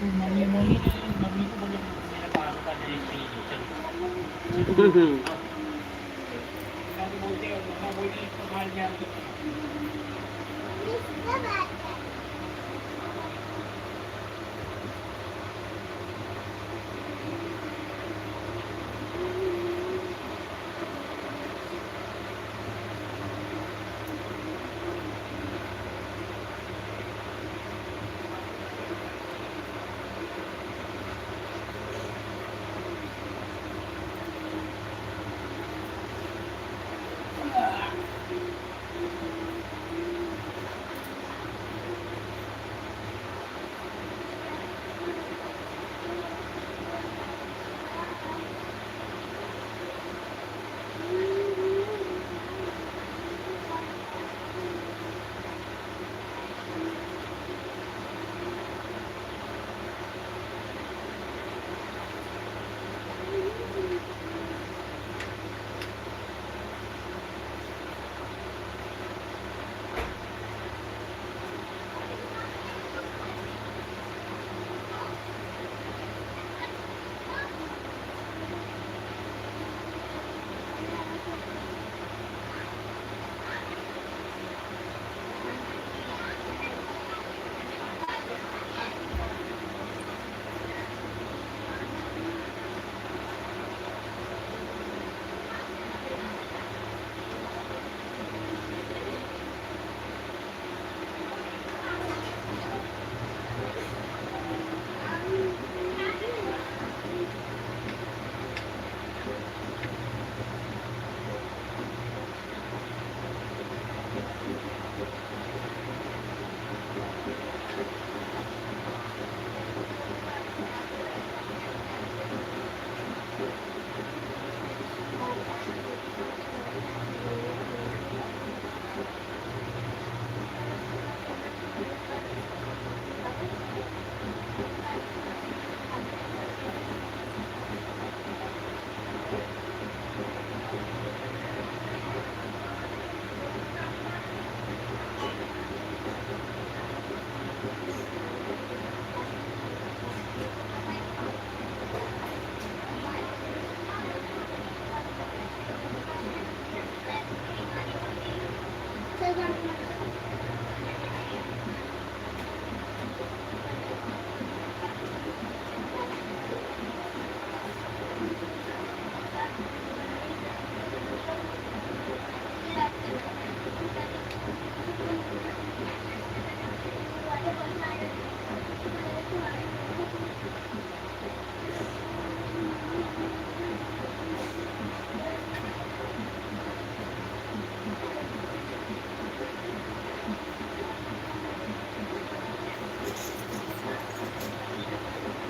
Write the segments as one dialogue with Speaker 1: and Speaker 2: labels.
Speaker 1: Mami-mami na yung mami ko balang pinapano ka na yung pinito. Mabuti o mabuti yung pamahal niya.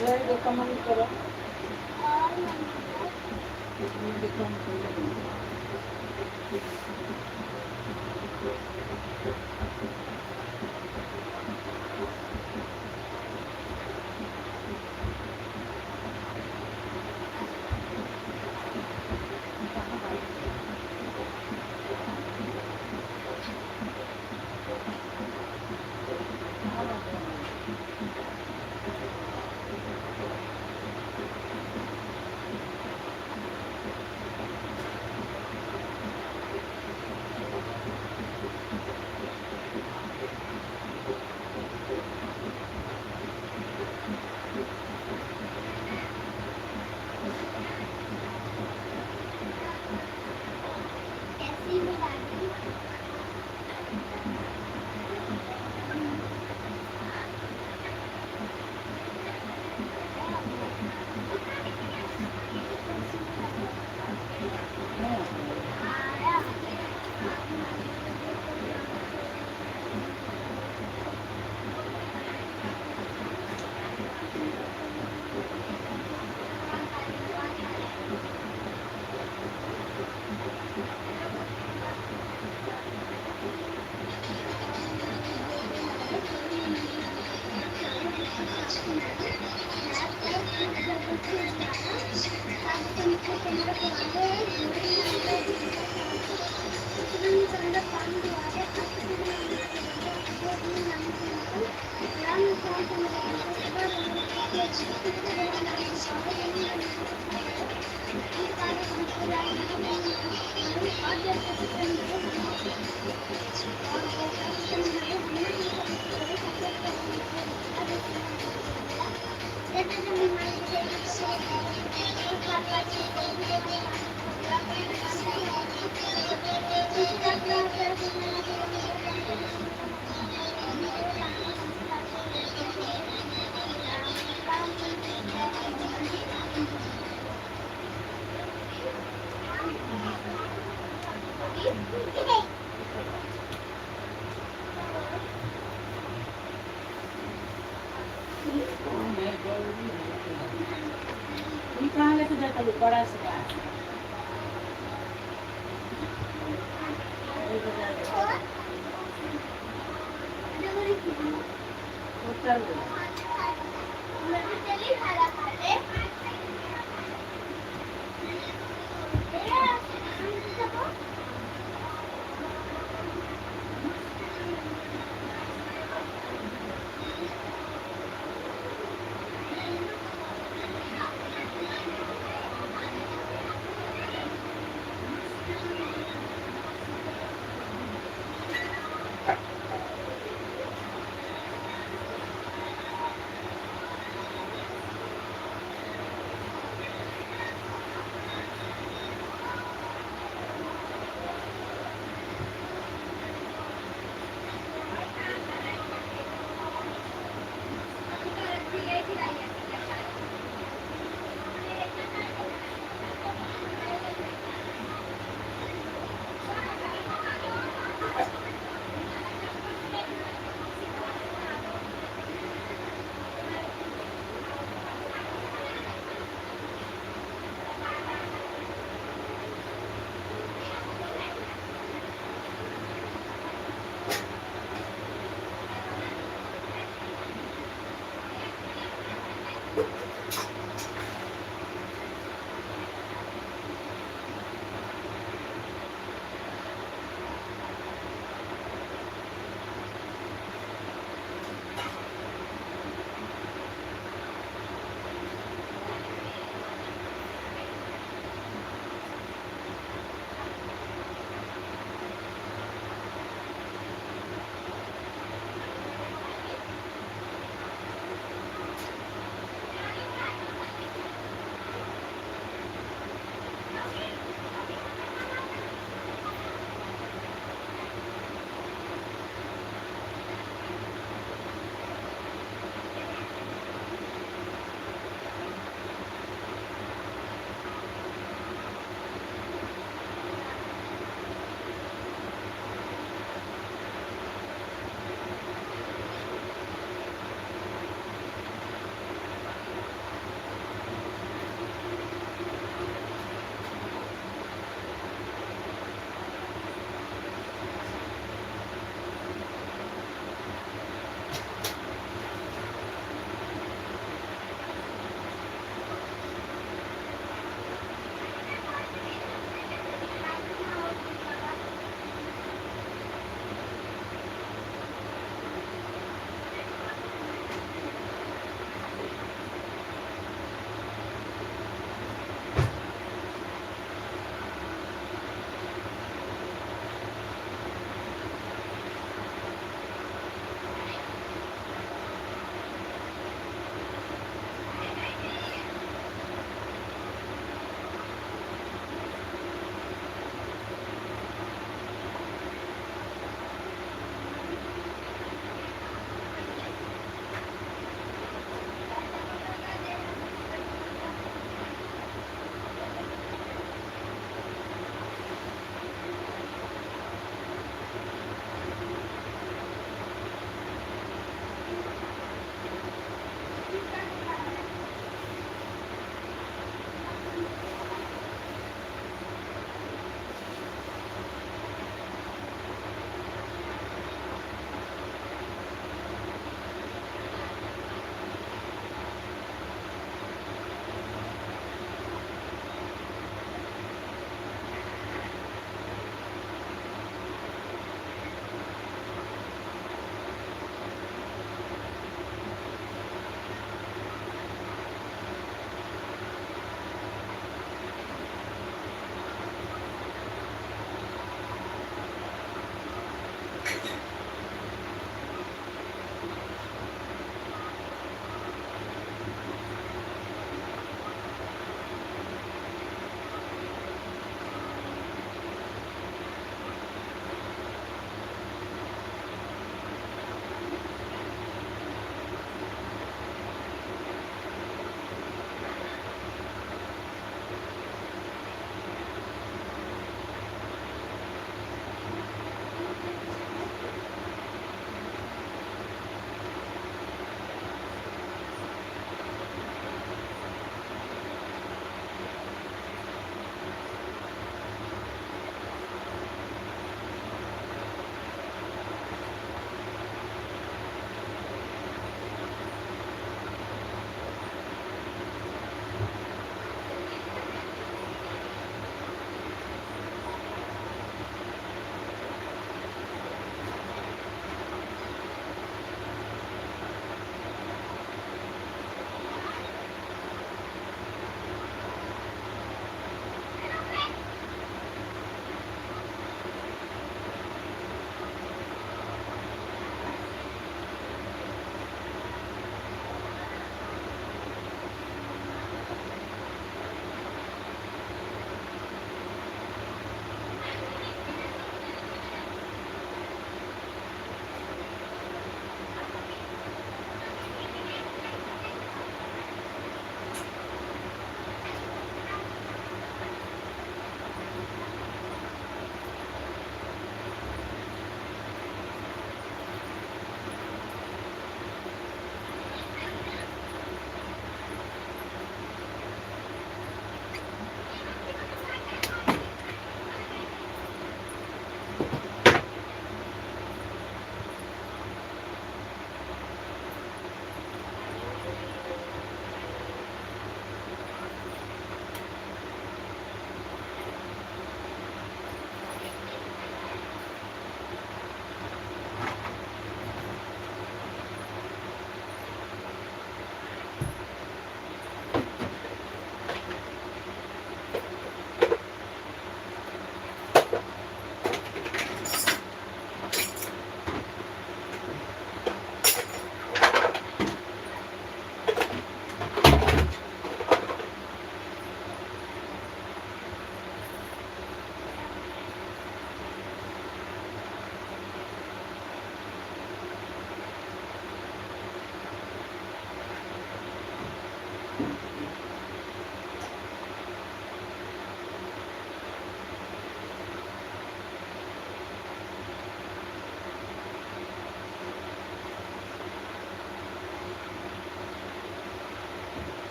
Speaker 2: Hindi ka man ito lang. Hindi ka man ito lang. Ini kali sudah terlalu panas kan? Betul.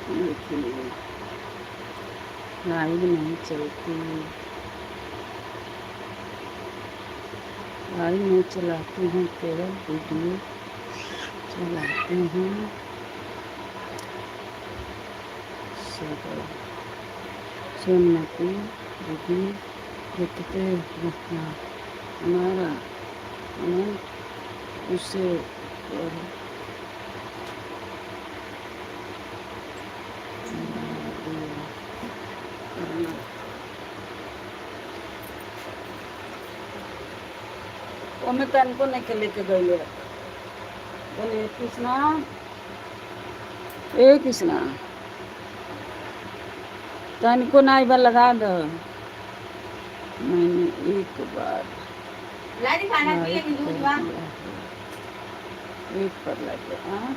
Speaker 2: देखिए live नहीं चलती, live नहीं चलाती हूँ, केवल video चलाती हूँ। सोमनाथी दीदी देखते रहना, हमारा मन उसे ओमे तनको नहीं के लेके गए। बोले कृष्णा, ए कृष्णा तनको नाई बार लगा दो। मैंने एक बार एक पर लगे। हाँ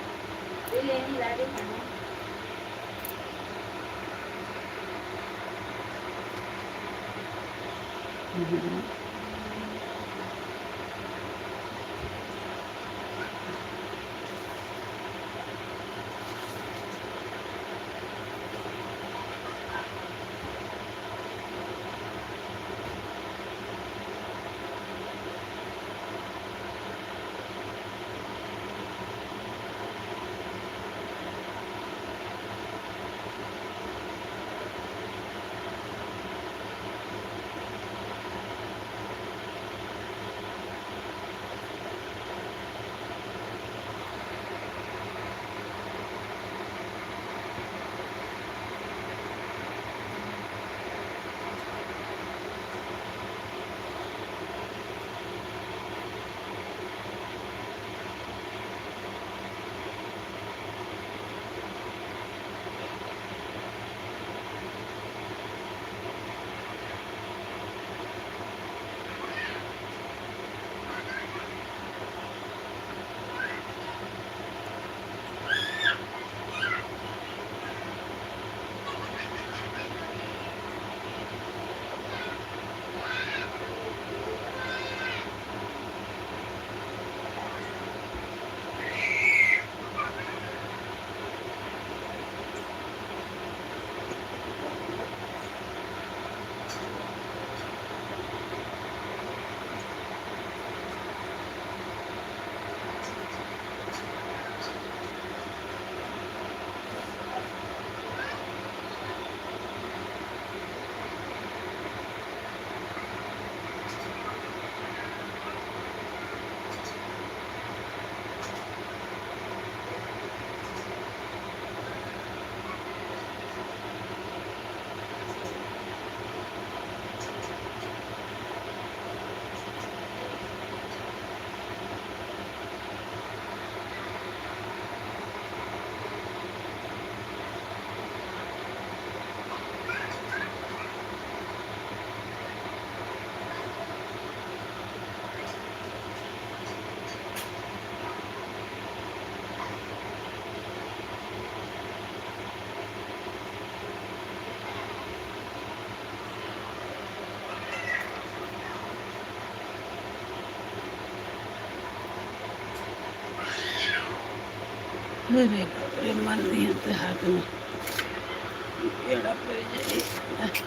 Speaker 2: अरे बाप रे, मन नहीं आता हाथ में केड़ा पड़ जाए।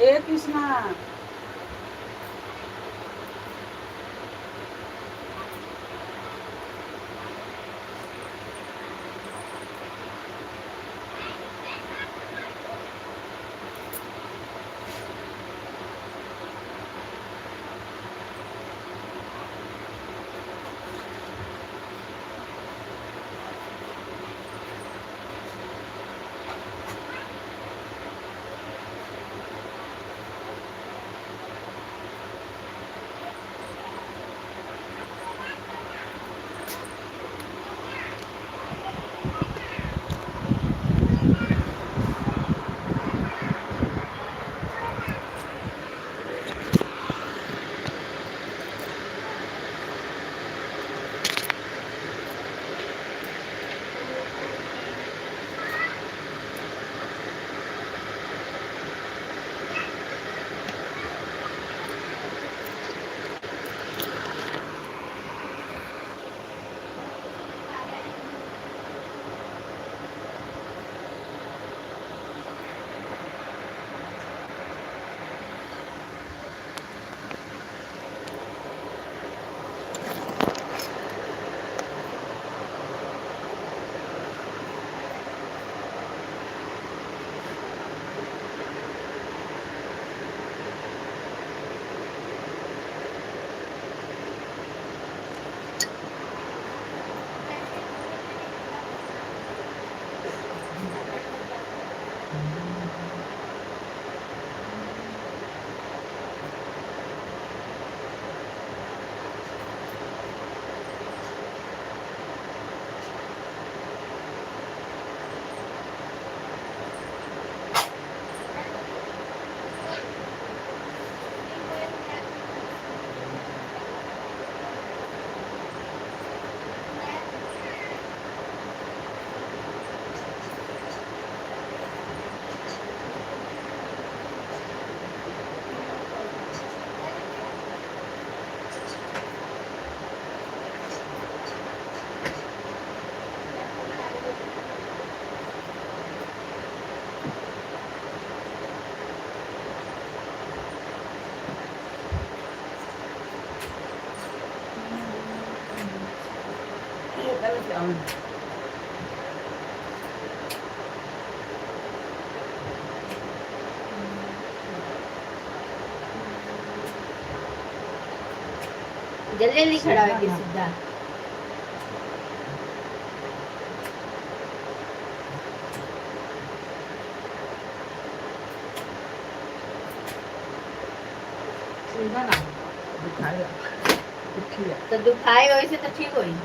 Speaker 2: ए कृष्णा, taon.
Speaker 3: जल्दी जल्दी खड़ा हो के सीधा
Speaker 2: सीधा ना दिखाएगा दुखी है
Speaker 3: तो दुखाई वैसे तो ठीक होई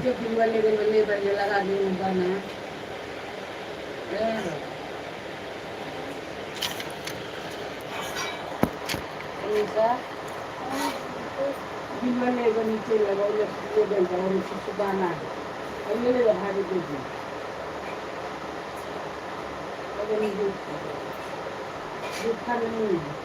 Speaker 2: जो फिर बल्ले बल्ले लगा दी गाना ऐसा फिर बल्ले नीचे लगा ये बनता और उसको गाना है और ये भारी दे दी अगर नहीं दूध खाने नहीं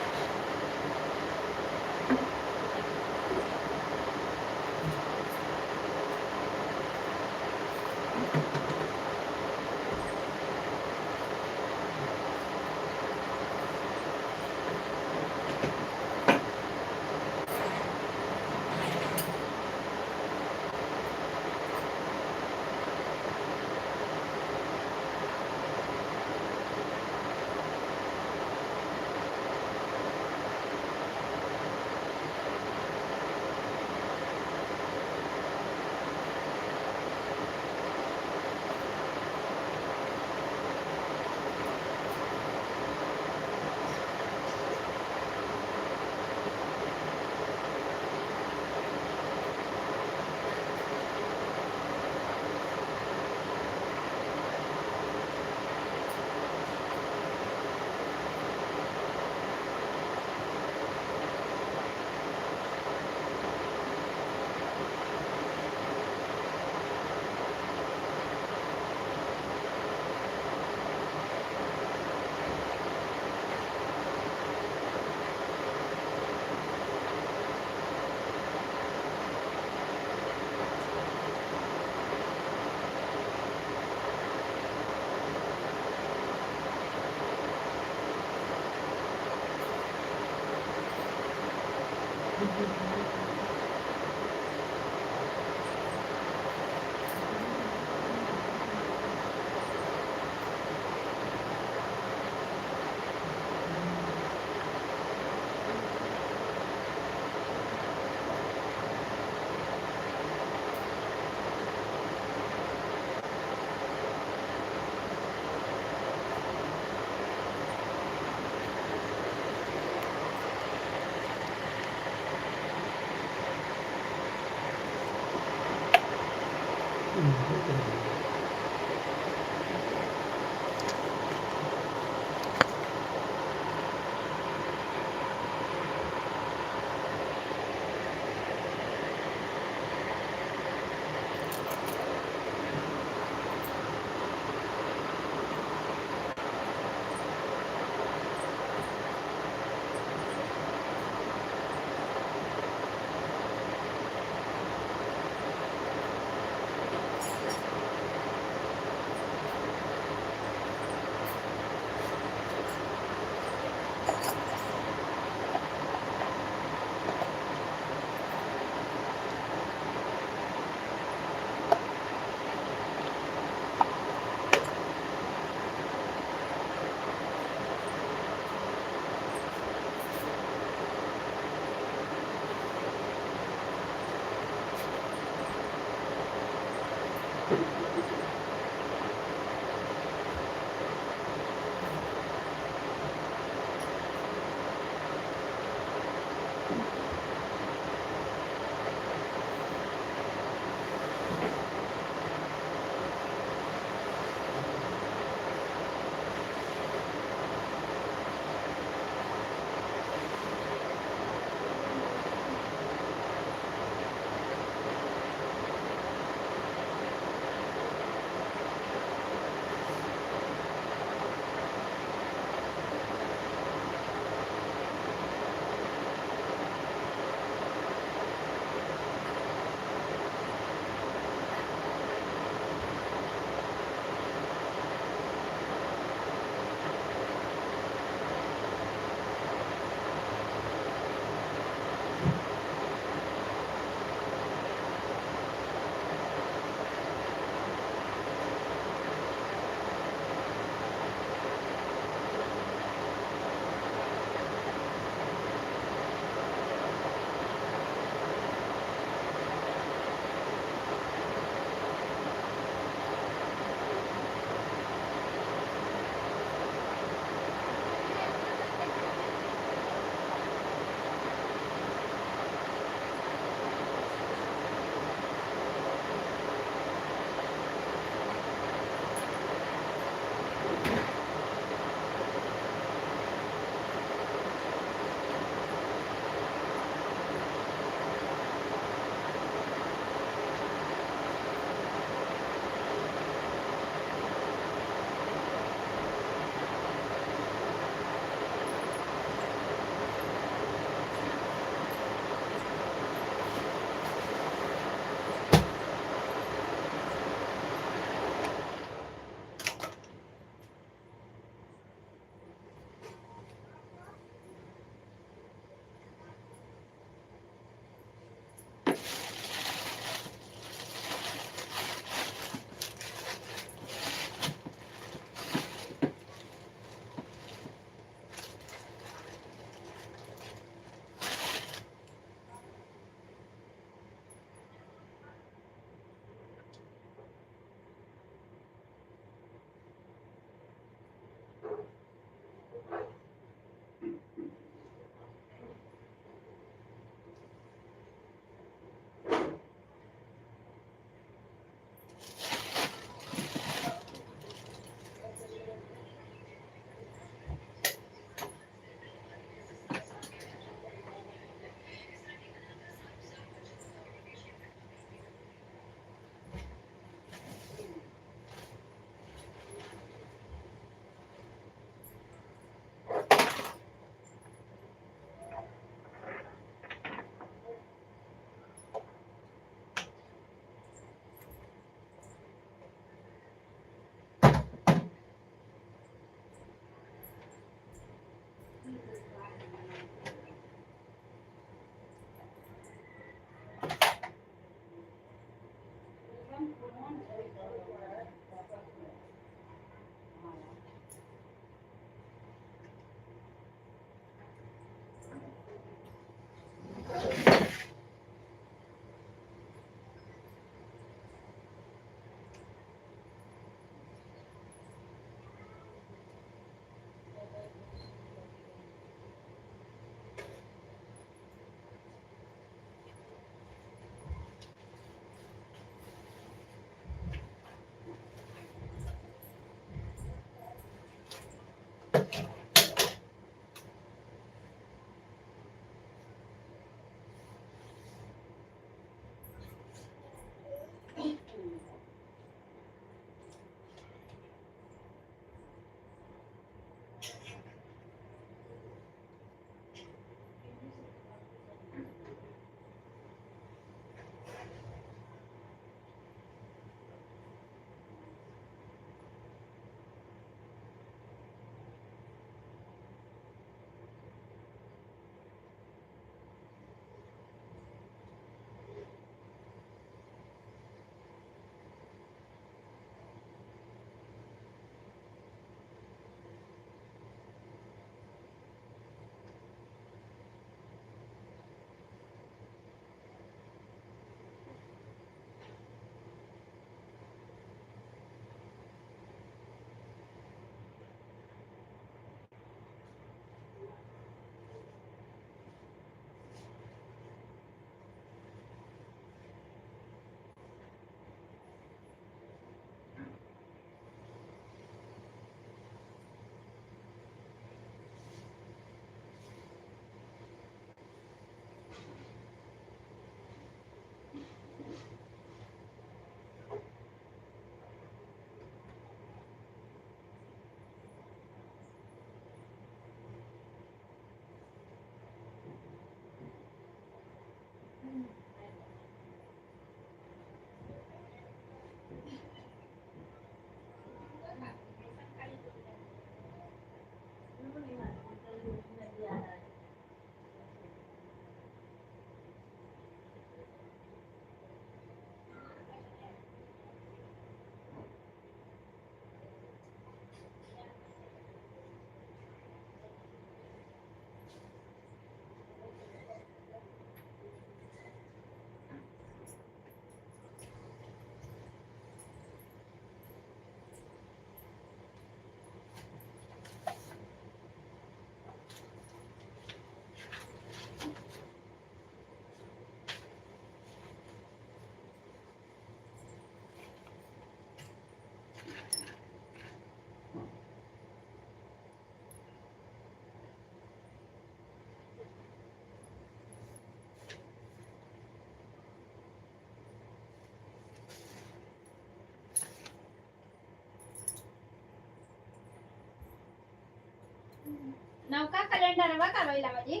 Speaker 4: नौका कैलेंडर बा करवाइला बाजी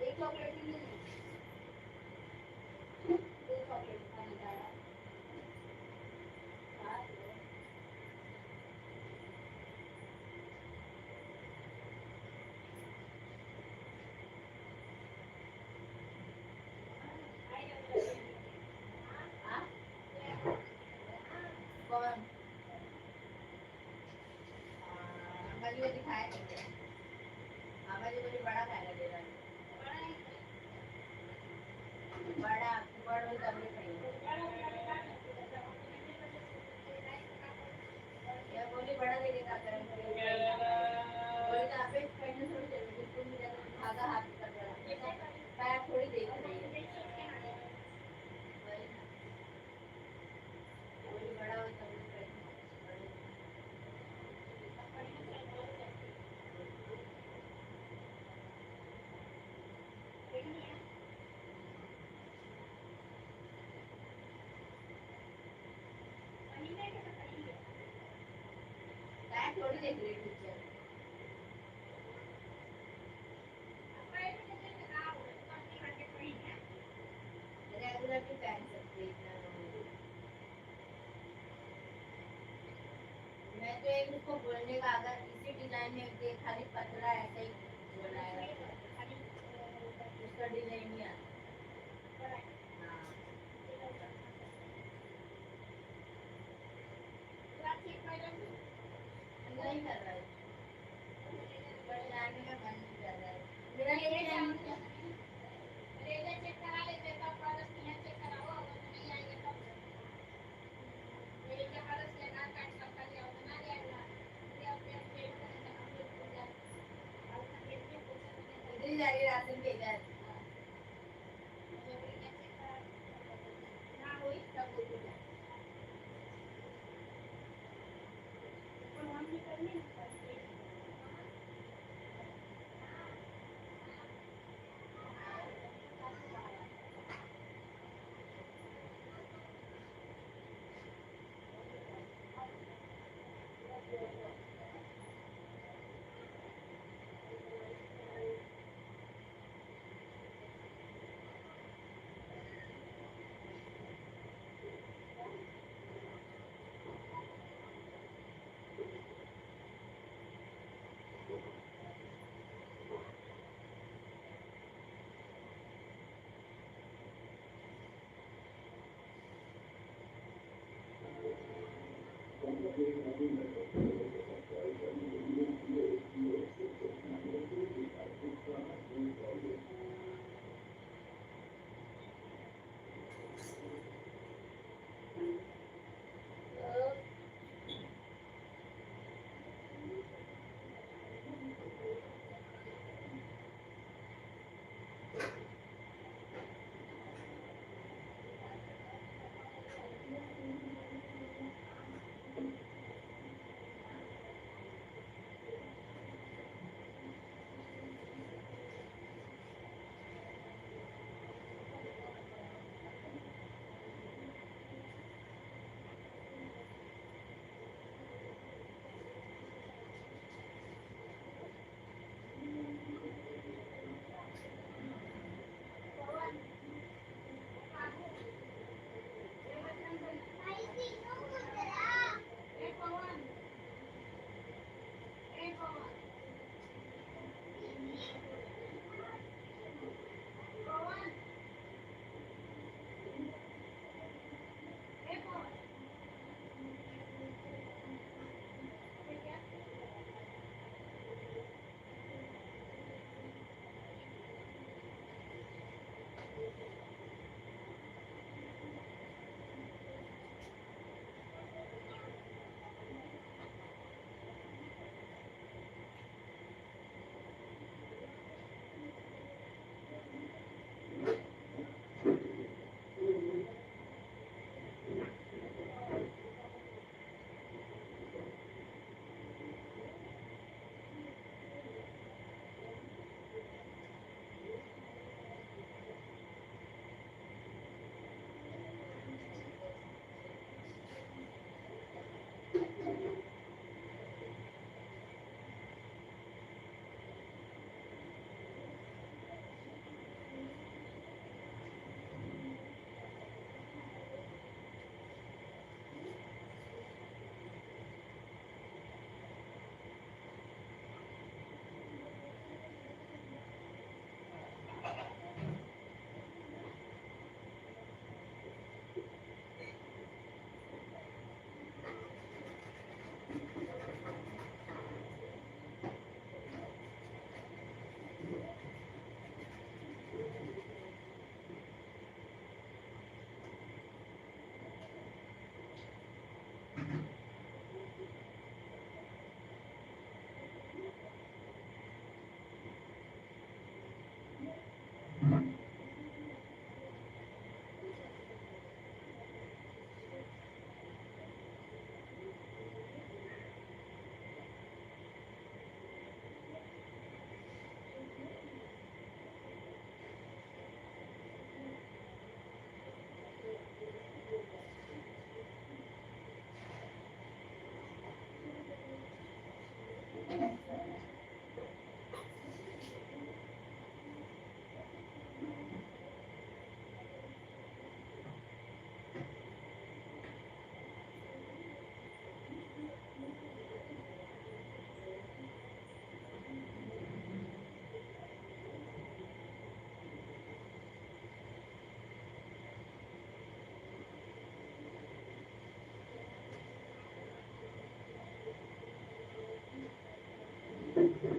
Speaker 4: एक चॉकलेट ही नहीं, दो चॉकलेट खाने का है। हाँ? कौन? अंकल जी को दिखाया नहीं क्या? अंकल जी मुझे बड़ा खाएगा दे रहा है। बड़ा बड़ा तब खाएंगे। या बोली बड़ा दे देगा गरम करके बोली तो आप एक खाने थोड़ी चलेगी स्कूल में जाकर भागा हाथ कर रहा पैर थोड़ी देख रही है बोली बड़ा हो तब पैर थोड़ी देख रही टीचर रेगुलर की पहन सकती है मैं तो एक उसको बोलने का अगर इसी डिजाइन में दे खाली पतला ऐसा ही बनाएगा उसका डिजाइन नहीं आता हाँ नहीं कर रहा है पर जाने का मन नहीं कर रहा है मेरा ये चेक करा लेते तब वापस नहीं चेक कराओ अगर नहीं आएंगे तब मेरे क्या वापस लेना काट सकता है और ना लेना ये अपने अपने हम लोग को जा इधर जाके राशन भेजा ना होई तब बोलूंगा तो हम निकलने क्या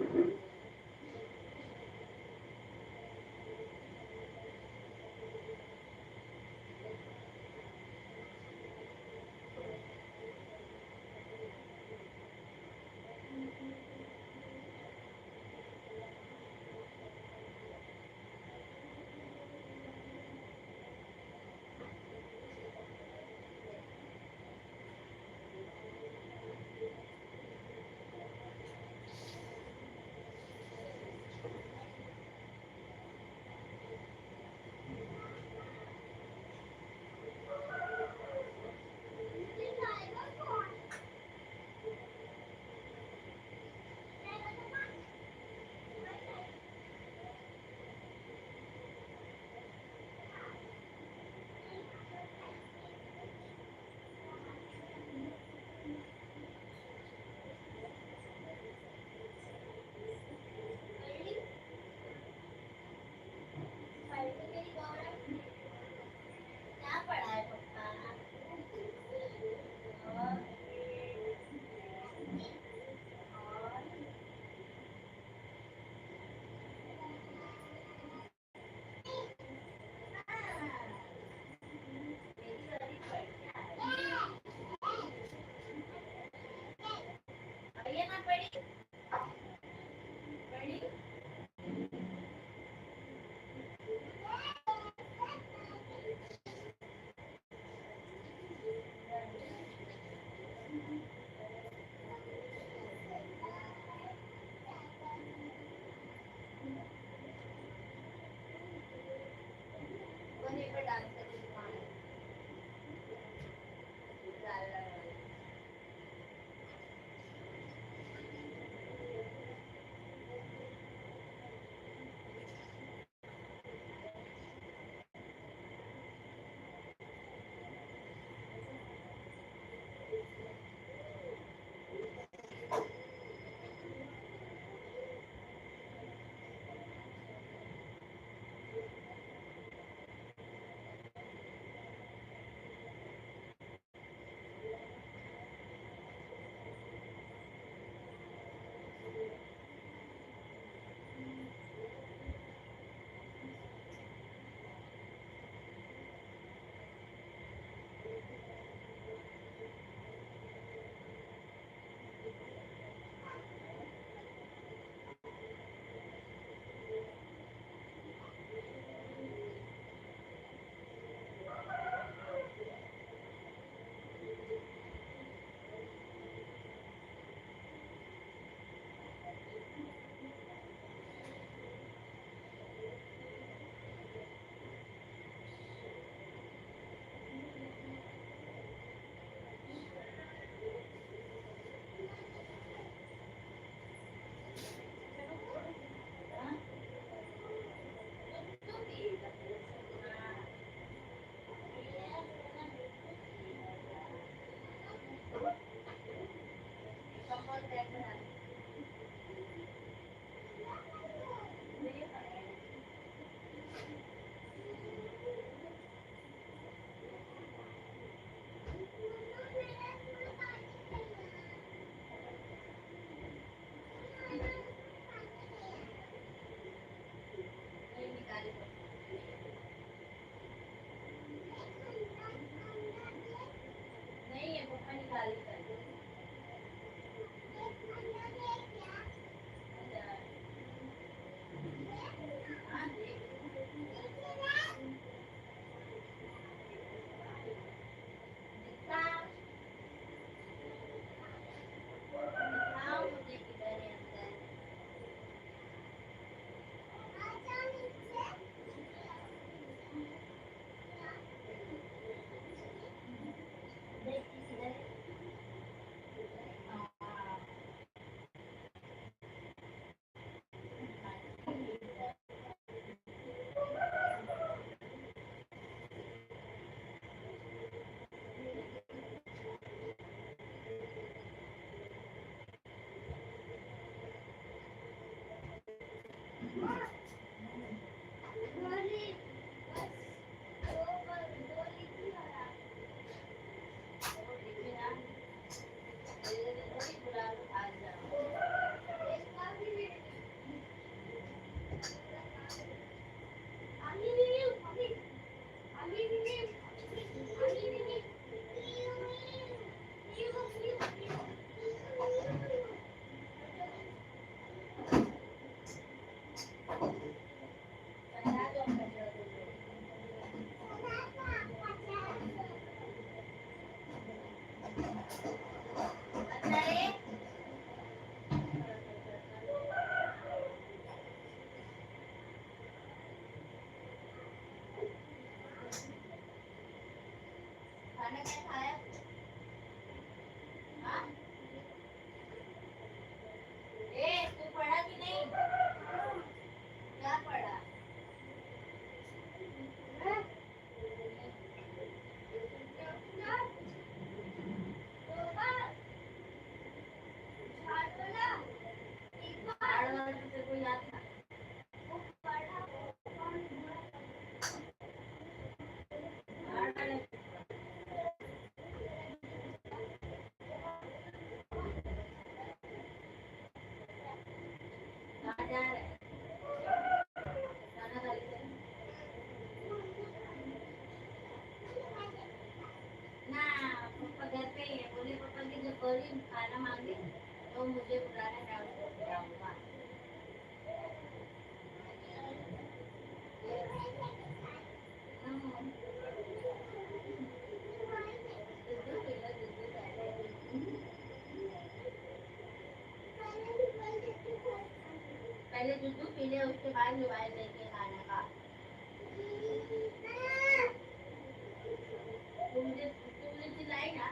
Speaker 4: पढ़ा है पप्पा? और ये ना पढ़ी पढ़ी वहीं पे डांस करके दिखाना है। नहीं है पप्पा निकाले कर हाँ देख दिखाओ मुझे किधर है अंदर देख किधर है बुला लो आ जाओ पहले उसके बाद मोबाइल लेके खाना खा। तुमने चिल्लाई ना।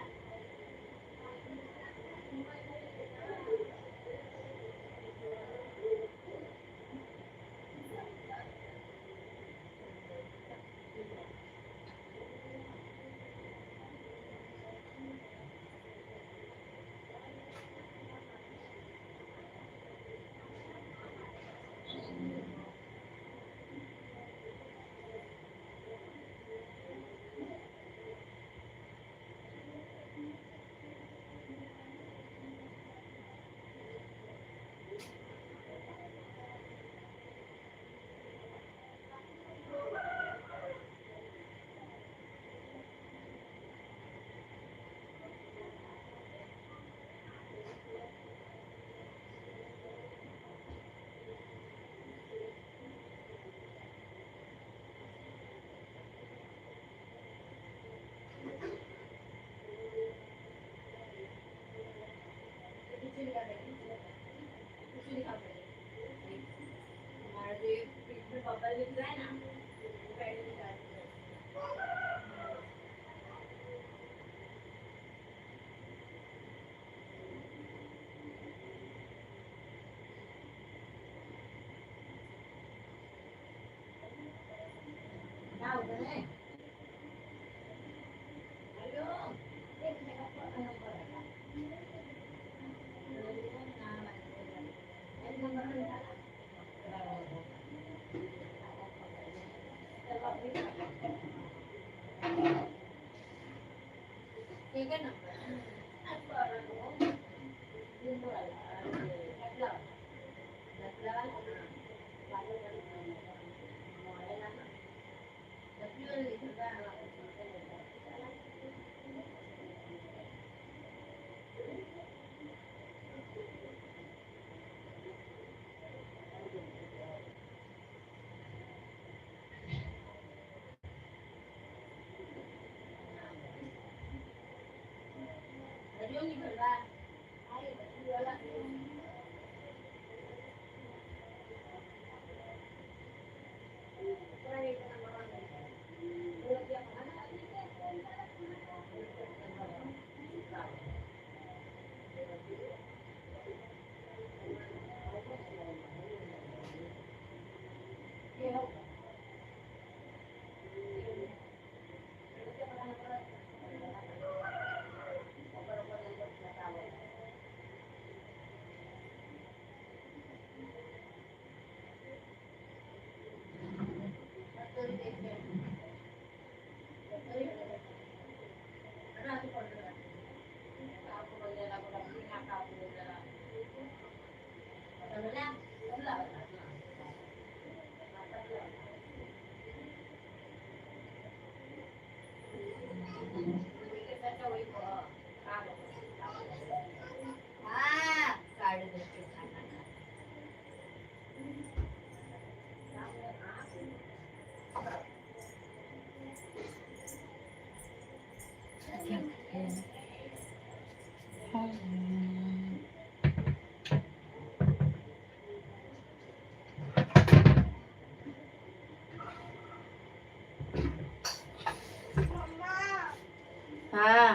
Speaker 4: हाँ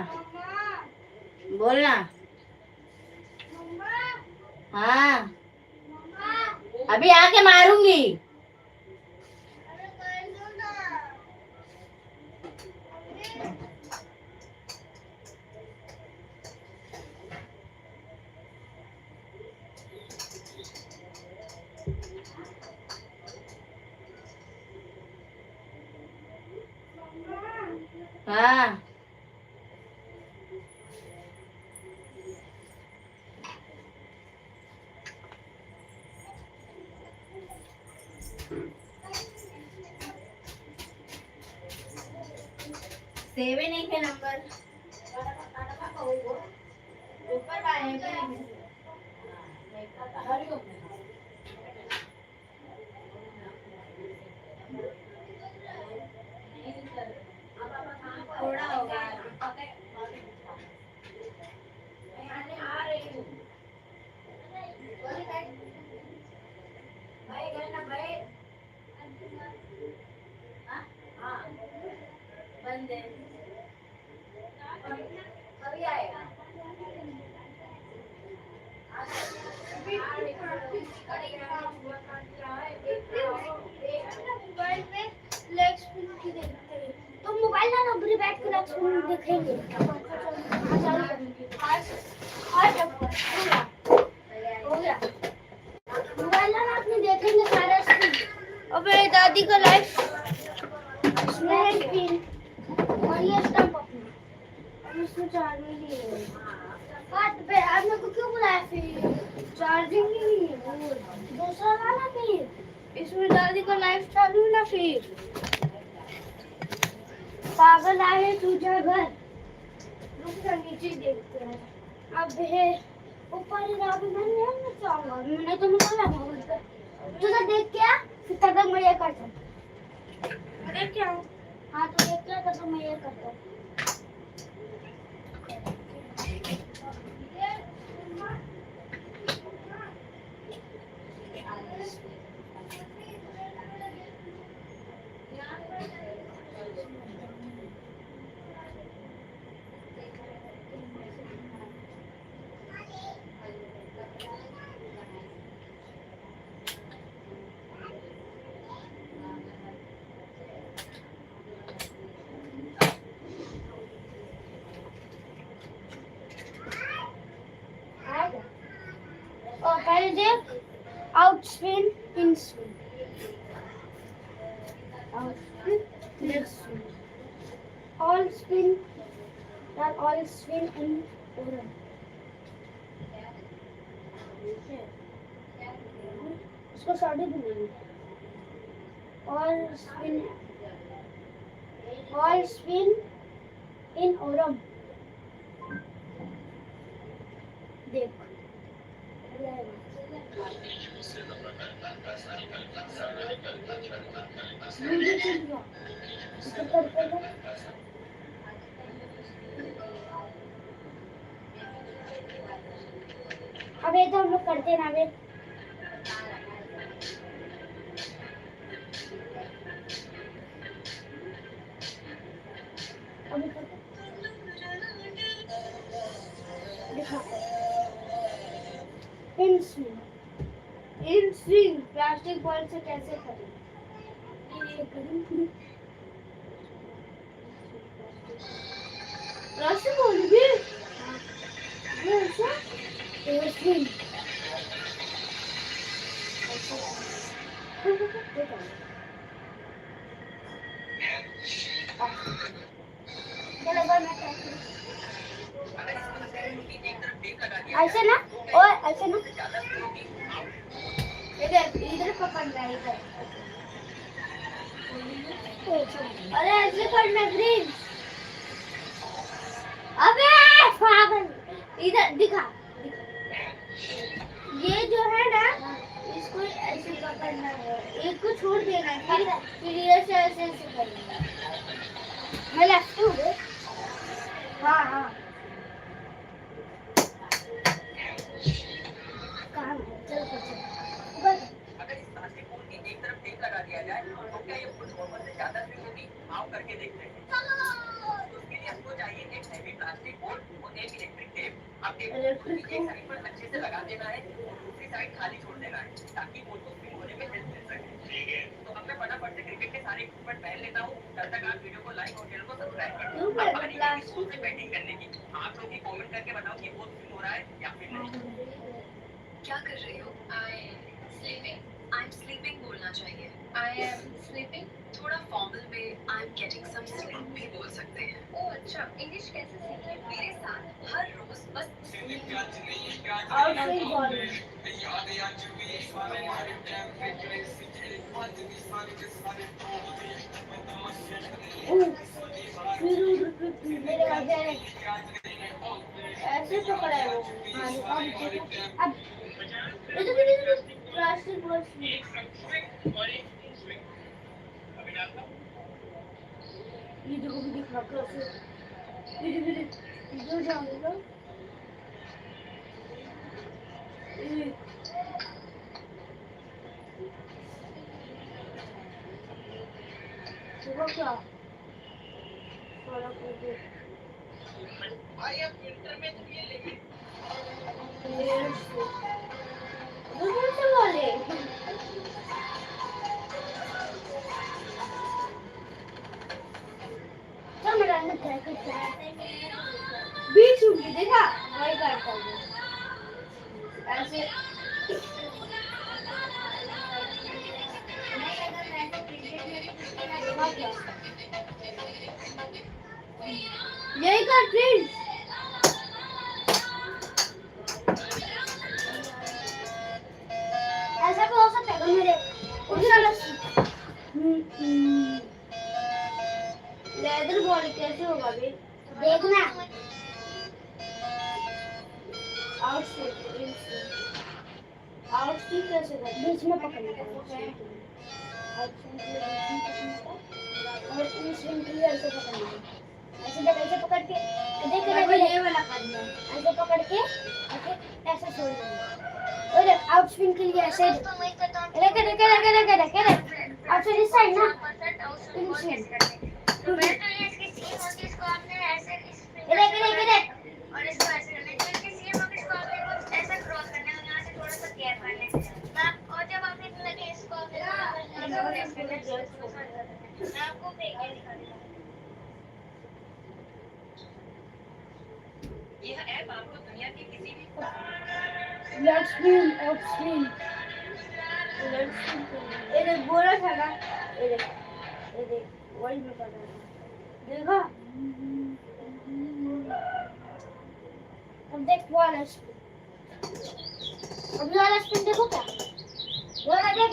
Speaker 4: बोल ना। हाँ अभी आके मारूंगी। हाँ सेवन एक है नंबर ऊपर वाले हैं थोड़ा होगा आ रही हूँ मोबाइल पे लेग स्पिन की देखते हैं तो मोबाइल ना उधर बैठ के लेग स्पिन देखेंगे हो गया मोबाइल ना अपने देखेंगे सारा स्पिन और मेरी दादी का लाइफ इसमें है स्पिन और ये स्टंप अपना अब इसमें चार्जिंग नहीं है काट पे आपने को क्यों बुलाया फिर चार्जिंग ही नहीं है दूसरा वाला फिर इसमें दादी का लाइफ चालू ना फिर पागल आए तुझे घर रुक जा नीचे देखते हैं अब है ऊपर ही राबी मैं नहीं चाहूंगा मैंने तो निकाला भवन पे तुझे देख क्या फिर तब तक मैं ये करता हूँ देख क्या हाँ तो देख क्या तब तक मैं ये करता हूँ और पहले देख out spin in spin out spin leg spin all spin that all spin in ओरन इसको साढ़े दूंगी ऑल स्पिन इन ओरम देख अब ये तो हम लोग करते हैं ना वे अभी दिखा इन स्विंग प्लास्टिक बॉल से कैसे करें ये करें प्लास्टिक बॉल भी ये ऐसा ये स्विंग ऐसे ना और ऐसे ना इधर पकड़ना है इधर अरे ऐसे करना ग्रीन अबे पागल इधर दिखा ये जो है ना इसको ऐसे पकड़ना है एक को छोड़ देना है फिर ये से ऐसे करना है मैं लेफ्ट हूँ हाँ हाँ काम है चल
Speaker 5: अगर इस प्लास्टिक बॉल की एक तरफ टेप लगा दिया जाए तो क्या ये कुछ नॉर्मल से ज्यादा स्विंग होगी आओ करके देखते हैं उसके लिए हमको चाहिए एक हैवी प्लास्टिक बॉल और एक इलेक्ट्रिक टेप अब टेप को एक साइड पर अच्छे से लगा देना है दूसरी साइड खाली छोड़ देना है ताकि बॉल को स्विंग होने में हेल्प मिल सके ठीक है तो अब मैं फटाफट से क्रिकेट के सारे इक्विपमेंट पहन लेता हूँ तब तक आप वीडियो को लाइक और चैनल को सब्सक्राइब कर दो से बैटिंग करने की आप लोग ही कमेंट करके बताओ कि बॉल स्विंग हो रहा है या फिर नहीं
Speaker 6: क्या कर रही हो? आई एम स्लीपिंग बोलना चाहिए। आई एम स्लीपिंग थोड़ा फॉर्मल में I am getting some sleep भी बोल सकते हैं। ओह अच्छा, इंग्लिश कैसे सीखे? मेरे साथ हर रोज बस
Speaker 4: ऐसे पकड़ा है वो अब प्लास्टिक बॉल ये देखो भी दिखा कैसे इधर जाऊंगा देखो क्या भाई अब विंटर में तो ये लेंगे ट्राई करता है। बीच उनकी देखा वही करता हूँ ऐसे। यही कर प्लीज। ऐसा भी हो सकता है मेरे ओरिजिनल लेदर बॉडी कैसे होगा बे देखना। आउटस्टिक कैसे कर बीच में पकड़ना है और स्विंग के लिए ऐसे पकड़ना है। ऐसे पकड़ के देख ये वाला करना है। ऐसे पकड़ के ऐसे छोड़ देना और आउट स्विंग के लिए ऐसे आउट साइड इस साइड ना तो मैं तो ये इसकी सीम होगी इसको आपने ऐसे और इसको ऐसे करना है। तो इसकी सीम होगी इसको आपने कुछ ऐसा क्रॉस करना है और यहाँ से थोड़ा सा गैप करना है। और जब आपने लगे इसको आपने मैं आपको फेंक के दिखा दूंगा।
Speaker 6: यह ऐप आपको दुनिया के किसी भी
Speaker 4: लेट्स स्विम आउट स्विम ये बोला था ना ये देख वही में कर रहा है देखा। अब देख वाला अब वाला स्पिन देखो क्या वाला देख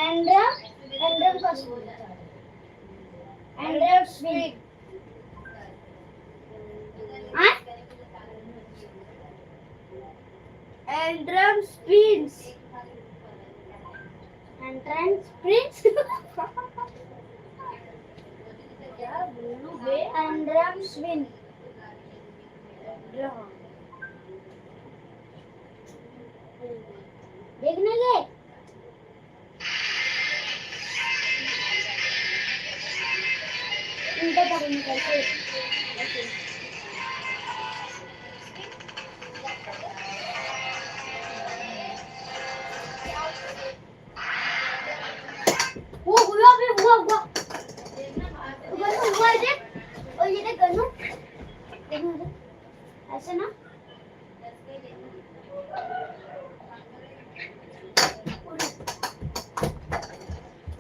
Speaker 4: एंड्रम का स्पिन एंड्रम स्पिन एंड्रम स्पिन्स एंड्रम स्पिन देखने के इनका पकड़ने कैसे वो हुआ देख और ये देख गन्नू देखना ऐसे ना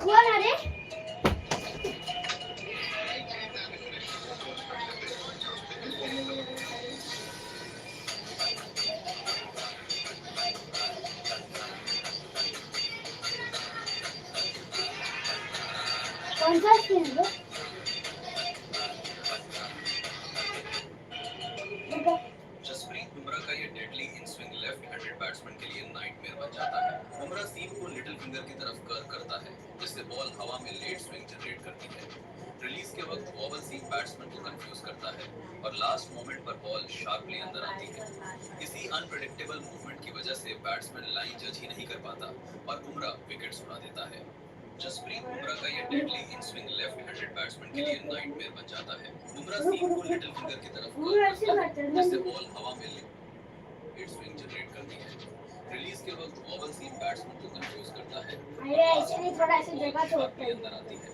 Speaker 4: हुआ ना रे कौन सा स्पिन है
Speaker 7: जसप्रीत बुमराह का ये deadly in swing left handed batsman के लिए नाइटमेयर बन जाता है। बुमराह सीम को लिटिल फिंगर की तरफ कर्व करता है जिससे बॉल हवा में लेट स्विंग जनरेट करती है। रिलीज के वक्त वॉबल सीम बैट्समैन को कंफ्यूज करता है और लास्ट मोमेंट पर बॉल शार्पली अंदर आती है। इसी अनप्रेडिक्टेबल मूवमेंट की वजह से बैट्समैन लाइन जज ही नहीं कर पाता और बुमराह विकेट्स उड़ा देता है। जसप्रीत बुमराह का ये deadly in swing left handed batsman के लिए नाइटमेयर बन जाता है। बुमराह सीम को लिटिल फिंगर की तरफ कर्व करता है जिससे बॉल हवा में लेट स्विंग जनरेट करती है। रिलीज के वक्त वॉबल सीम बैट्समैन को कंफ्यूज करता है और
Speaker 4: थोड़ा ऐसी जगह
Speaker 7: शार्पली अंदर आती है।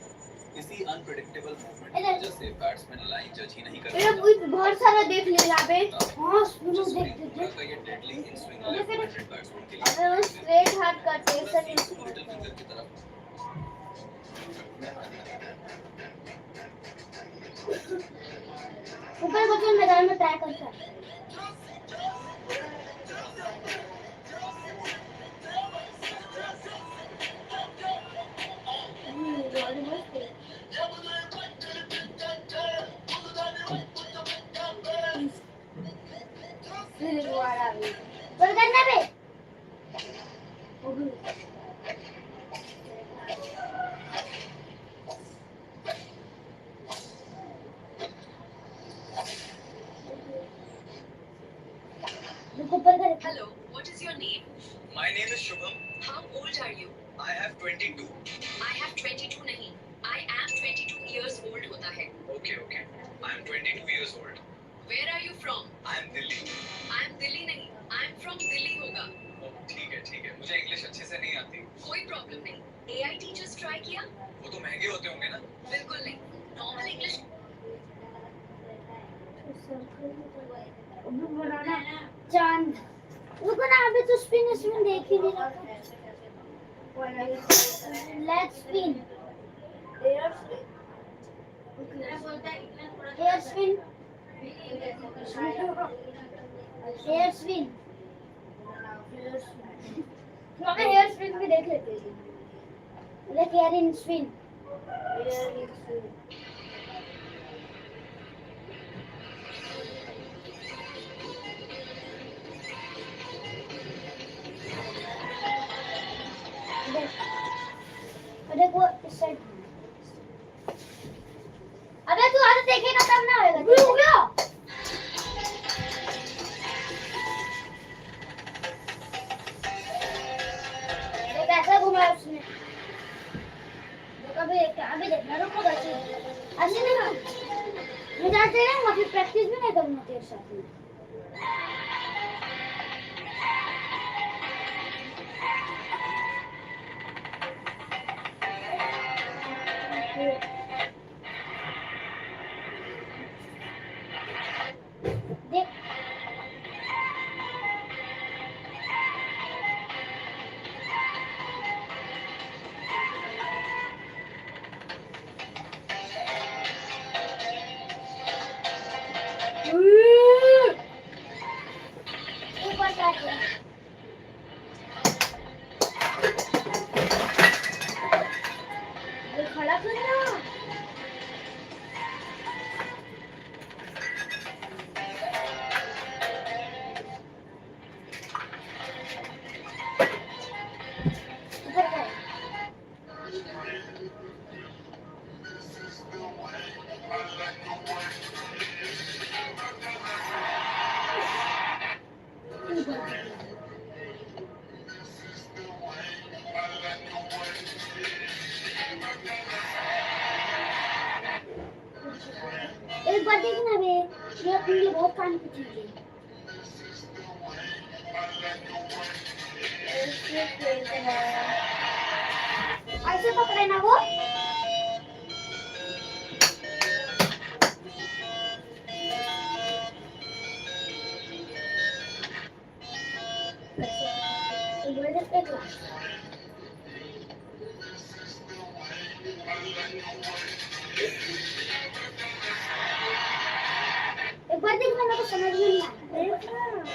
Speaker 7: इसी अनप्रेडिक्टेबल मूवमेंट की वजह से बैट्समैन लाइन जज ही नहीं कर
Speaker 4: ये बहुत सारा देख ले यहाँ पे हाँ सुनो देख
Speaker 7: बुमराह का ये deadly in swing left handed batsman के लिए
Speaker 4: अबे वो स्ट्रेट हाथ करते हैं सर
Speaker 7: लिटिल फिंगर की तरफ
Speaker 4: ऊपर बच्चों मैदान में ट्राई करता है पर करना बे
Speaker 6: Hello, what is your name?
Speaker 5: My name is Shubham.
Speaker 6: How old are you?
Speaker 5: I have 22.
Speaker 6: I have 22 नहीं. I am 22 years old होता है.
Speaker 5: Okay. I am 22 years old.
Speaker 6: Where are you from?
Speaker 5: I am Delhi.
Speaker 6: I am Delhi नहीं. I am from Delhi होगा.
Speaker 5: Oh, ठीक है.
Speaker 7: ठीक है, मुझे इंग्लिश अच्छे से नहीं आती।
Speaker 6: कोई प्रॉब्लम नहीं, एआई टीचर्स ट्राई किया?
Speaker 7: वो तो महंगे होते होंगे ना?
Speaker 6: बिल्कुल नहीं, नॉर्मल इंग्लिश।
Speaker 4: बनाना चांद। रुको ना, अभी तो स्पिन स्पिन देख ही नहीं रहा कुछ। Let's spin. Air spin. Air spin. Hair spin भी देख लेते हैं। Like hair in spin. देखो इस साइड। अबे तू आगे देखेगा तब ना होएगा। हो गया। कैसा घुमाया उसने? अभी देखना, रुको ऐसे ऐसे नहीं ना। मैं जाते रहूंगा, फिर प्रैक्टिस भी नहीं करूंगा तेरे साथ में। देख एक बार ट्राई कर। खड़ा करना। ऊपर कर। एक बार देखना बे, ये अपने लिए बहुत काम की चीज है। ऐसे पकड़े ना वो। एक बार देखना, मेरे को समझ में नहीं आया।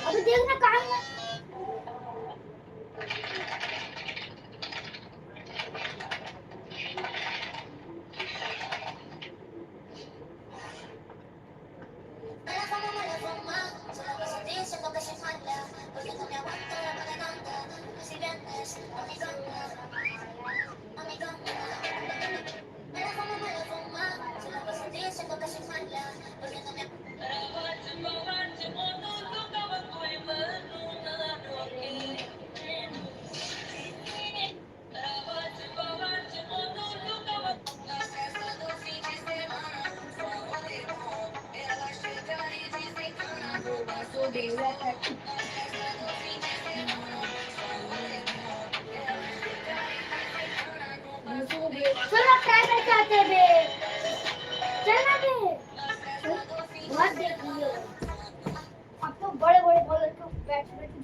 Speaker 4: अभी देखना काम में। चलो ट्राई करके आते हैं बे। चलना बे। बहुत देख लियो। अब तो बड़े बड़े बॉलर को बैट्समैन की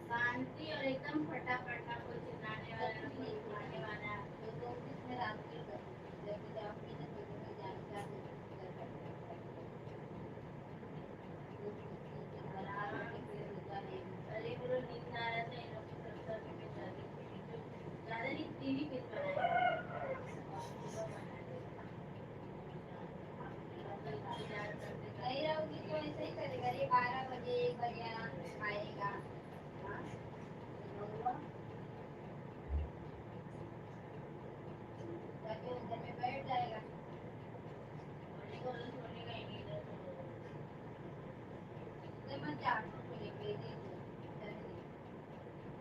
Speaker 4: शांति और एकदम फटाफट ना कोई चिल्लाने वाला ना कोई उठाने वाला तो उसमें रात के जैसे आप अपनी जगह में जानकारी अरे पूरा नींद आ रहा था इन लोग को सब में ज्यादा नहीं टीवी पे नहीं रहोगी तो ऐसे ही करेगा ये 12 बजे 1 बजे आराम से खाएगा हाँ? जाके उधर में बैठ जाएगा सोने का ही नहीं मत जा को लेके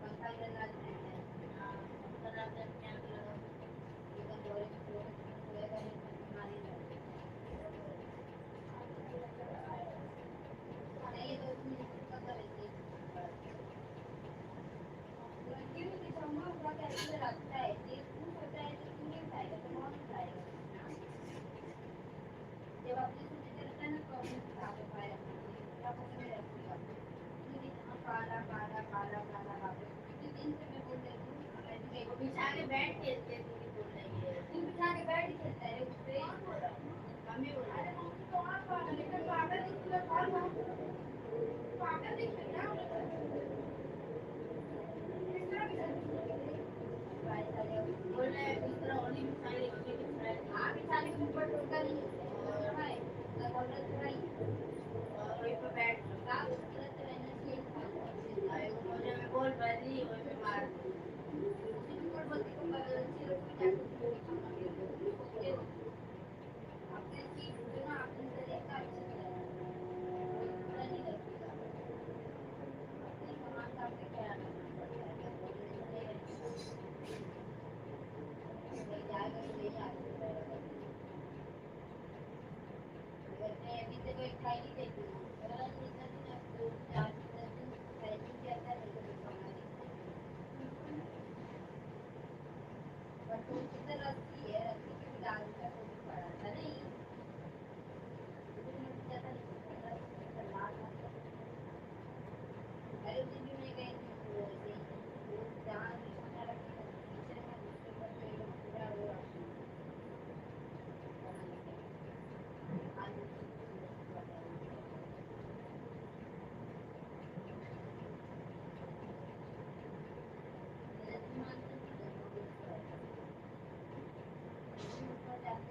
Speaker 4: पंखा लगा देते हैं हाँ पंखा लगा देते हैं एकदम बोरे में सोएगा नहीं बीमारी नहीं तो उसमें पता रहती लड़की में दिखाऊंगा उसका कैसे रखता है ये तू होता है तो तू नहीं खाएगा तो कौन खाएगा जब अपने से चलता है ना कौन खा पाएगा तब उसमें रखूंगा काला काला काला काला काला इतने दिन से मैं बोल रही हूँ बिछा के बैठ खेलते थे बोल रही है तू बिछा के बैठ ही खेलता है उस पे मम्मी बोल रही है तो आप लेकर पागल निकला पागल निकला बोल रहे हैं दूसरा ओली बिछाई हाँ बिछाने के ऊपर टोका नहीं है ना बोल रहे थोड़ा ही वहीं पे बैठ का गलत रहना चाहिए मुझे मैं बोल रही वहीं पे मार ऊपर बत्ती को बदलती अपने सीट जो ना अपने तरीका अच्छा नहीं लगेगा अपने सामान का अपने क्या ले जाएगा अभी से कोई खाई नहीं देती रस्सी है रस्सी की दारू का कोई पड़ा था नहीं अरे उस दिन भी मैं गई थी जहाँ पूरा हुआ जाके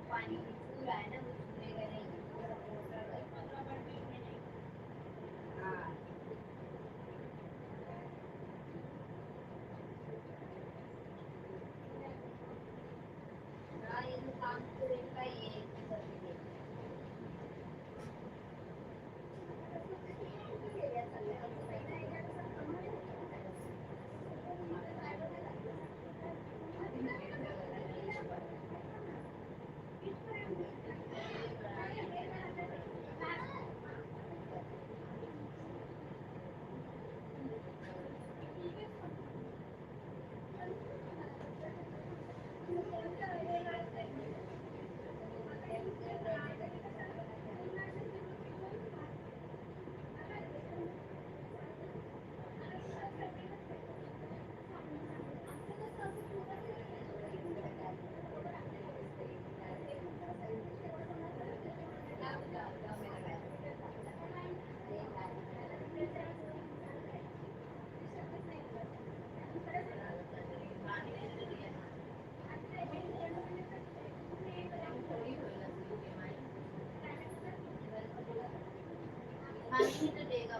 Speaker 3: पानी पूरा है ना, वो छूलेगा नहीं। हाँ हाँ, ये तो काम करेगा ये पानी तो देगा।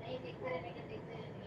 Speaker 3: नहीं देखते रहने के, देखते रहने के।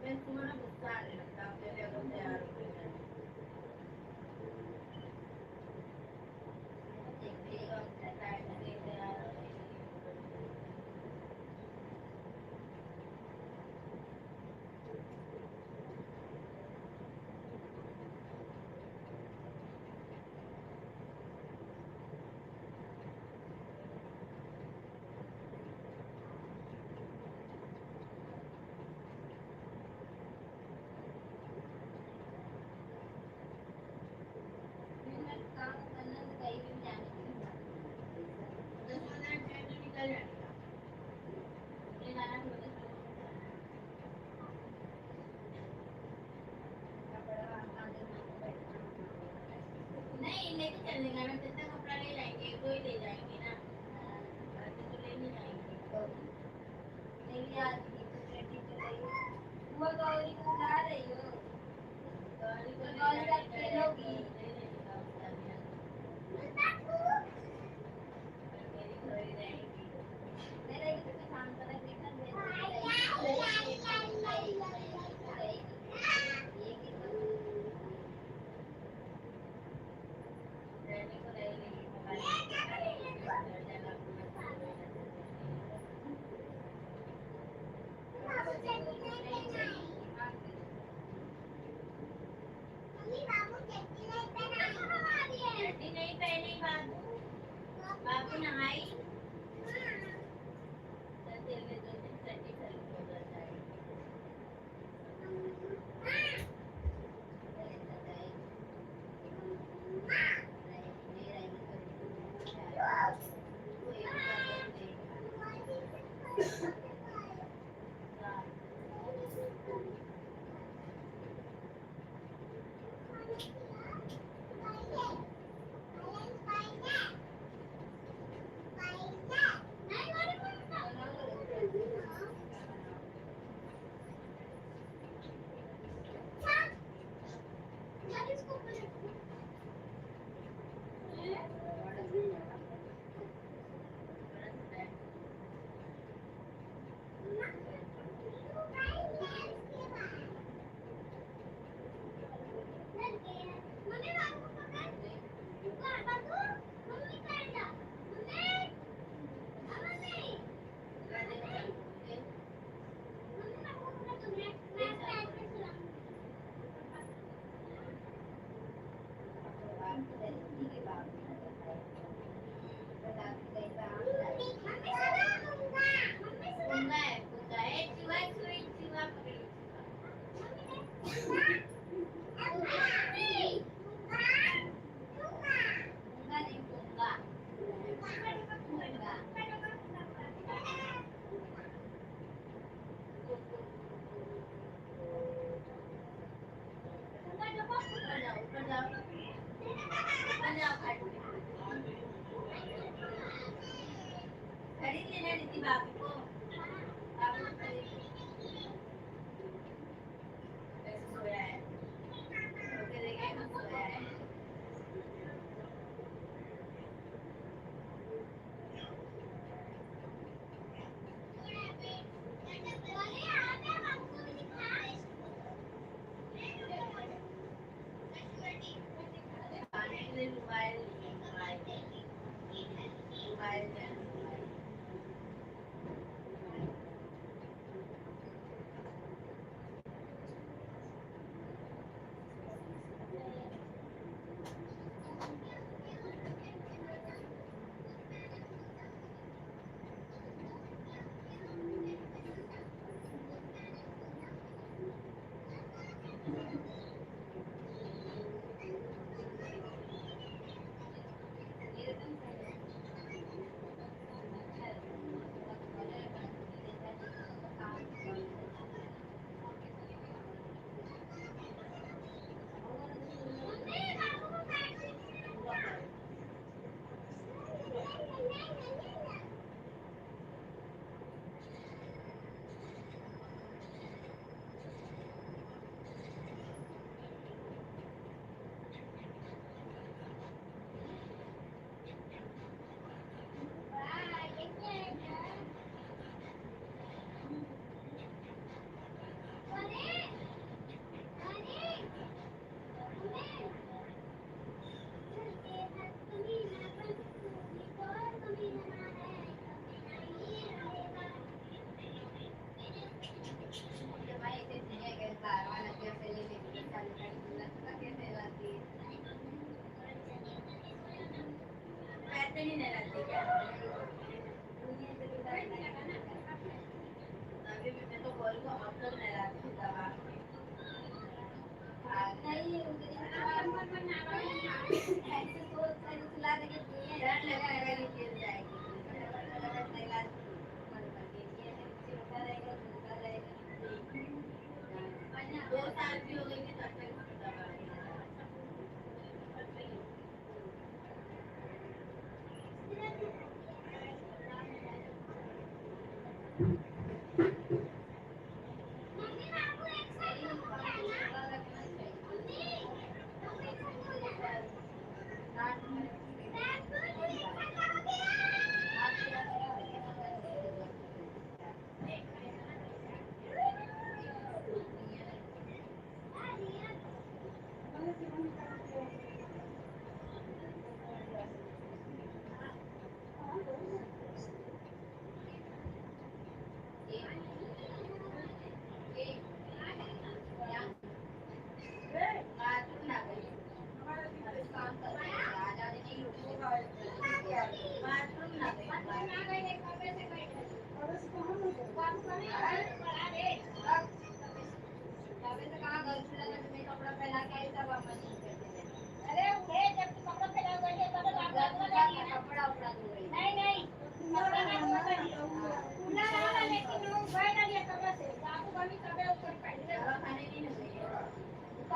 Speaker 3: मैं तुम्हारा गुस्सा आने लगता है, पहले अगर तैयार हो गए देखिएगा टाइम से तैयार हो गए। काम करना तो कहीं भी जाने की तो सोना ट्रेन तो निकल जाएगा ये जाना थोड़ा नहीं लेके चलेगा ना, जितना कपड़ा ले जाएंगे वो ही ले जाएंगे ना, बाकी तो ले नहीं जाएंगे। नहीं आज की तो ट्रेन चलेगी,
Speaker 4: वो गौरी को ला रही हो गौरी का खेलोगी मेरे तो शाम तक देखना नहीं पहनी बाबू बाबू नहाई खरीद लेना नीति बाबू को बाबू कैसे सोया है ओके देखे सोया है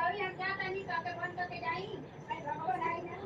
Speaker 4: अभी हम जाता नहीं काके बंद करके जाई भाई भगवान आई ना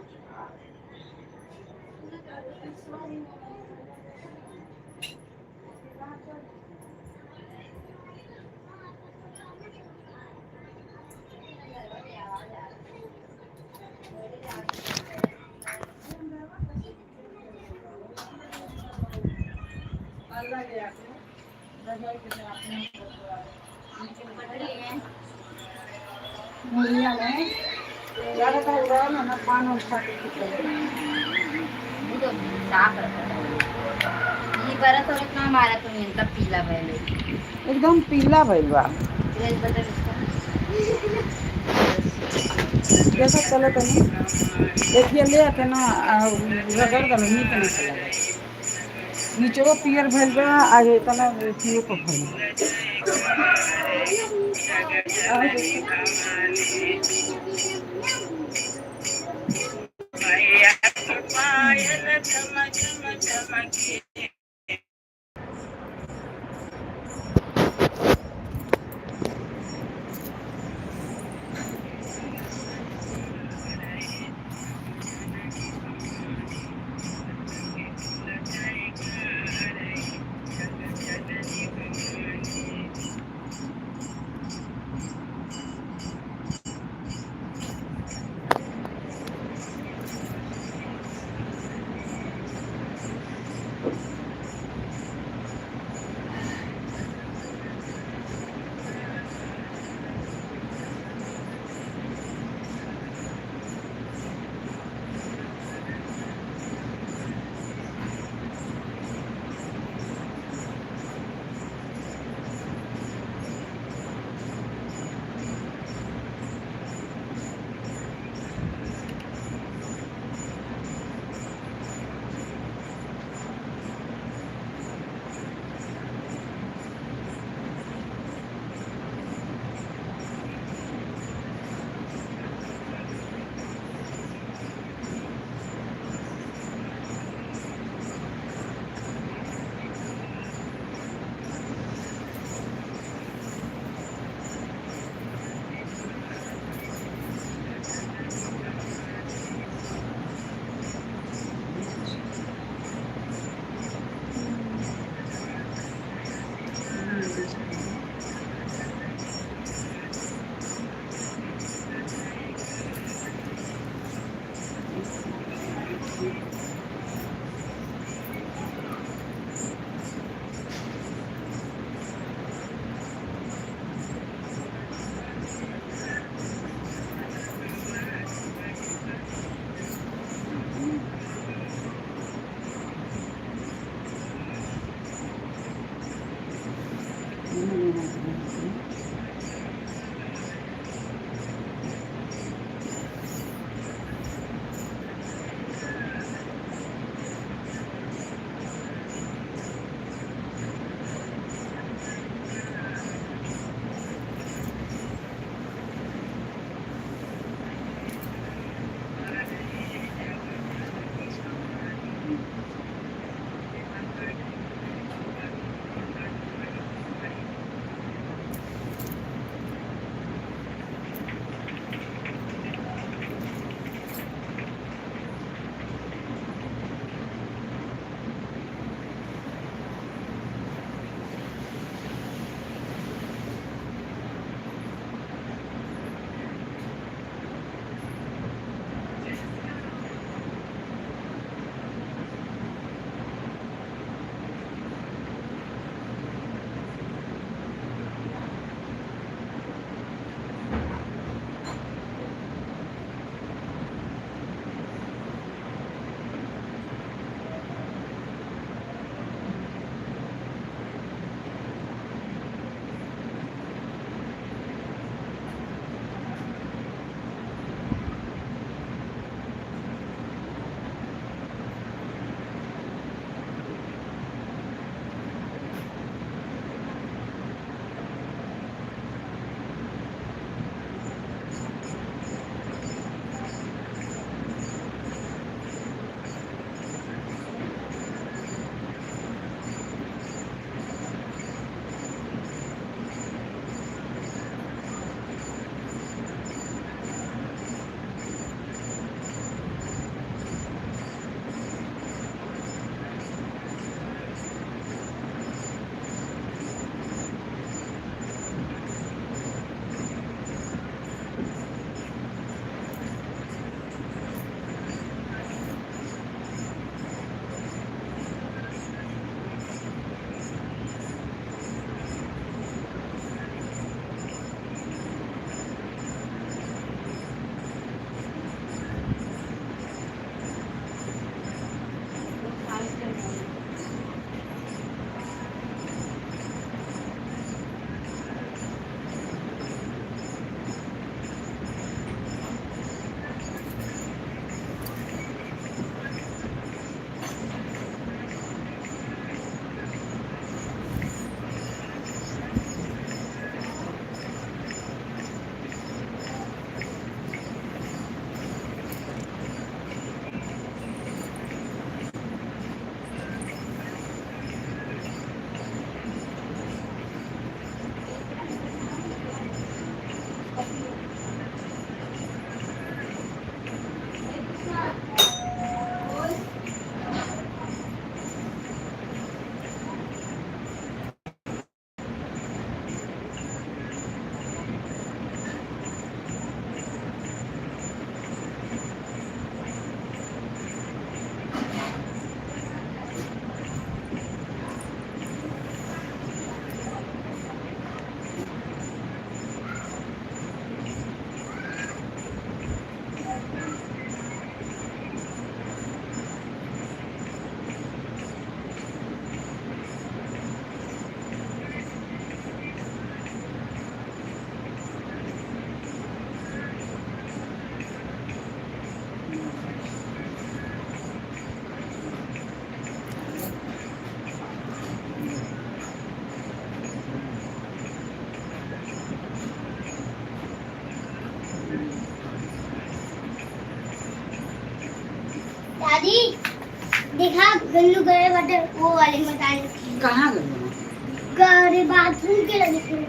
Speaker 2: मुड़िया में ज़्यादा तो हुआ है ना पान उठा के
Speaker 3: वो तो साफ रखा ये बार तो इतना मारा तुम इनका पीला पहले
Speaker 2: एकदम पीला भइल बा।
Speaker 3: ड्रेस बदल इसका
Speaker 2: कैसा चलो तनी देखिए ले आके ना रगड़ दलो नीक ना चला नीचो पियर भइल बा आगे तना पियो को भइल
Speaker 4: बर्थडे वो वाले बताए
Speaker 2: कहाँ गए
Speaker 4: अरे बाथरूम के लगे थे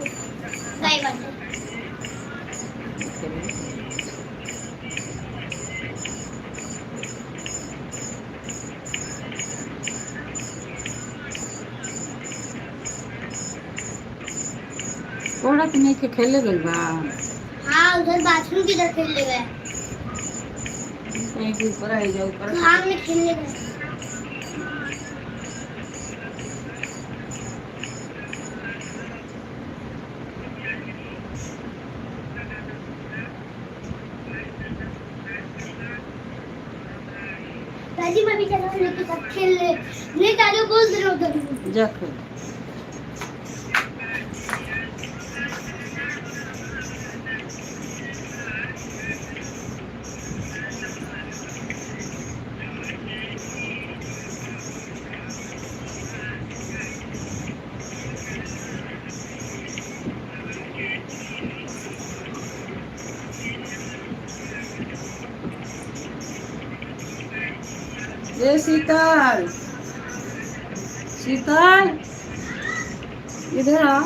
Speaker 4: गाय बर्थडे
Speaker 2: ओड़ा के नहीं के खेले गल बा
Speaker 4: हाँ उधर बाथरूम की तरफ खेलने गए
Speaker 2: कहीं के ऊपर आ जाओ ऊपर
Speaker 4: हाँ में खेलने गए दादी मैं भी चलो हम लोग के साथ खेल ले नहीं दादी बोल दे रहा उधर
Speaker 2: जा खेल ए शीतल शीतल इधर आ